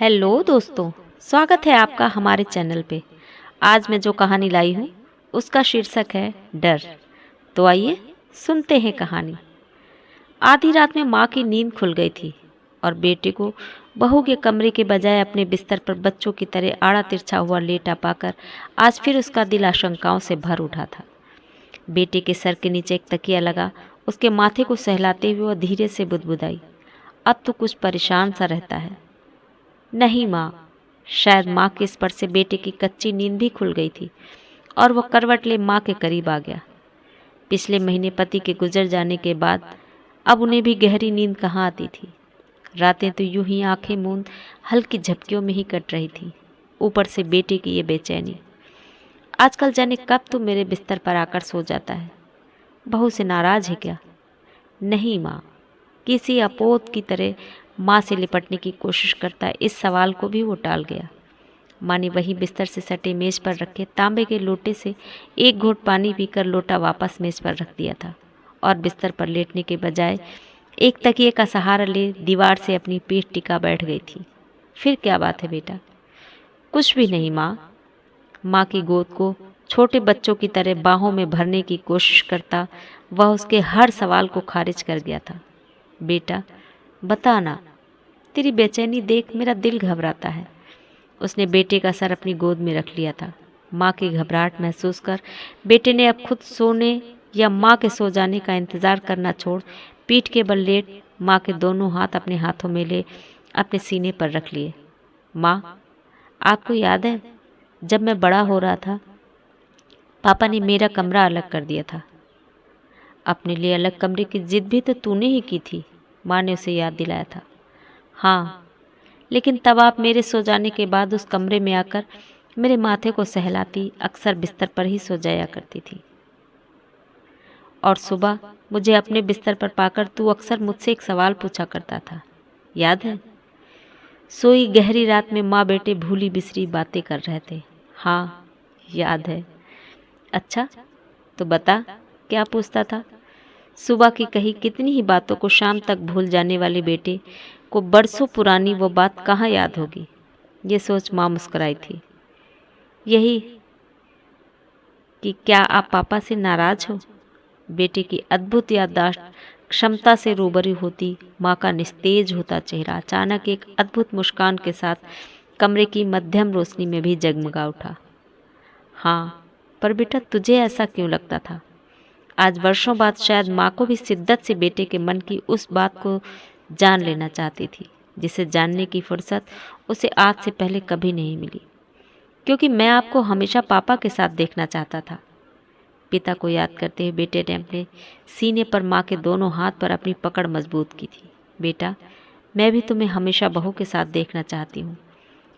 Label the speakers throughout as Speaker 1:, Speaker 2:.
Speaker 1: Hello दोस्तों, स्वागत है आपका हमारे चैनल पे। आज मैं जो कहानी लाई हूँ उसका शीर्षक है डर। तो आइए सुनते हैं कहानी। आधी रात में माँ की नींद खुल गई थी और बेटे को बहू के कमरे के बजाय अपने बिस्तर पर बच्चों की तरह आड़ा तिरछा हुआ लेटा पाकर आज फिर उसका दिल आशंकाओं से भर उठा था। बेटे के सर के नीचे एक तकिया लगा, उसके माथे को सहलाते हुए वह धीरे से बुदबुदाई, अब तो कुछ परेशान सा रहता है। नहीं माँ। शायद माँ के स्पर्श से बेटे की कच्ची नींद भी खुल गई थी और वह करवट ले माँ के करीब आ गया। पिछले महीने पति के गुजर जाने के बाद अब उन्हें भी गहरी नींद कहाँ आती थी। रातें तो यूं ही आंखें मूंद हल्की झपकियों में ही कट रही थी। ऊपर से बेटे की ये बेचैनी। आजकल जाने कब तो मेरे बिस्तर पर आकर सो जाता है। बहू से नाराज है क्या? नहीं माँ। किसी अपोत की तरह माँ से लिपटने की कोशिश करता है, इस सवाल को भी वो टाल गया। माँ ने वही बिस्तर से सटे मेज पर रखे तांबे के लोटे से एक घूंट पानी पीकर लोटा वापस मेज पर रख दिया था और बिस्तर पर लेटने के बजाय एक तकिए का सहारा ले दीवार से अपनी पीठ टिका बैठ गई थी। फिर क्या बात है बेटा? कुछ भी नहीं माँ। माँ की गोद को छोटे बच्चों की तरह बाहों में भरने की कोशिश करता वह उसके हर सवाल को खारिज कर गया था। बेटा बता ना, तेरी बेचैनी देख मेरा दिल घबराता है। उसने बेटे का सर अपनी गोद में रख लिया था। माँ की घबराहट महसूस कर बेटे ने अब खुद सोने या माँ के सो जाने का इंतज़ार करना छोड़ पीठ के बल लेट माँ के दोनों हाथ अपने हाथों में ले अपने सीने पर रख लिए। माँ, आपको याद है जब मैं बड़ा हो रहा था पापा ने मेरा कमरा अलग कर दिया था। अपने लिए अलग कमरे की जिद भी तो तूने ही की थी, माँ ने उसे याद दिलाया था। हाँ, लेकिन तब आप मेरे सो जाने के बाद उस कमरे में आकर मेरे माथे को सहलाती, अक्सर बिस्तर पर ही सो जाया करती थी। और सुबह मुझे अपने बिस्तर पर पाकर तू अक्सर मुझसे एक सवाल पूछा करता था, याद है? सोई गहरी रात में माँ बेटे भूली बिसरी बातें कर रहे थे। हाँ याद है। अच्छा तो बता, क्या पूछता था? सुबह की कही कितनी ही बातों को शाम तक भूल जाने वाले बेटे को बरसों पुरानी वो बात कहाँ याद होगी? ये सोच माँ मुस्कुराई थी। यही कि क्या आप पापा से नाराज हो? बेटे की अद्भुत याददाश्त क्षमता से रूबरू होती माँ का निस्तेज होता चेहरा अचानक एक अद्भुत मुस्कान के साथ कमरे की मध्यम रोशनी में भी जगमगा उठा। हाँ, पर बेटा तुझे ऐसा क्यों लगता था? आज वर्षों बाद शायद माँ को भी शिद्दत से बेटे के मन की उस बात को जान लेना चाहती थी जिसे जानने की फुर्सत उसे आज से पहले कभी नहीं मिली, क्योंकि मैं आपको हमेशा पापा के साथ देखना चाहता था। पिता को याद करते हुए बेटे ने अपने सीने पर माँ के दोनों हाथ पर अपनी पकड़ मजबूत की थी। बेटा, मैं भी तुम्हें हमेशा बहू के साथ देखना चाहती हूँ,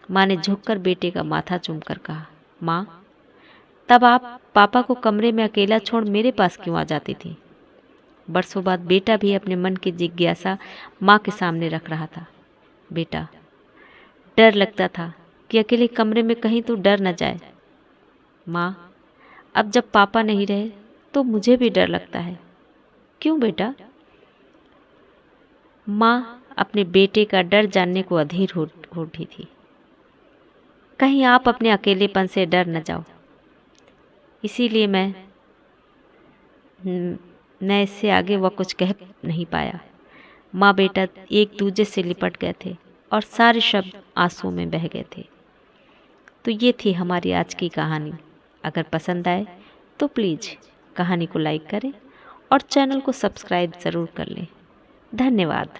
Speaker 1: माँ ने झुककर बेटे का माथा चूमकर कहा। माँ, तब आप पापा को कमरे में अकेला छोड़ मेरे पास क्यों आ जाती थी? बरसों बाद बेटा भी अपने मन की जिज्ञासा माँ के सामने रख रहा था। बेटा, डर लगता था कि अकेले कमरे में कहीं तो डर न जाए। माँ, अब जब पापा नहीं रहे तो मुझे भी डर लगता है। क्यों बेटा? माँ अपने बेटे का डर जानने को अधीर हो उठी थी। कहीं आप अपने अकेलेपन से डर न जाओ, इसीलिए मैं इससे आगे वह कुछ कह नहीं पाया। माँ बेटा एक दूसरे से लिपट गए थे और सारे शब्द आंसुओं में बह गए थे। तो ये थी हमारी आज की कहानी। अगर पसंद आए तो प्लीज़ कहानी को लाइक करें और चैनल को सब्सक्राइब ज़रूर कर लें। धन्यवाद।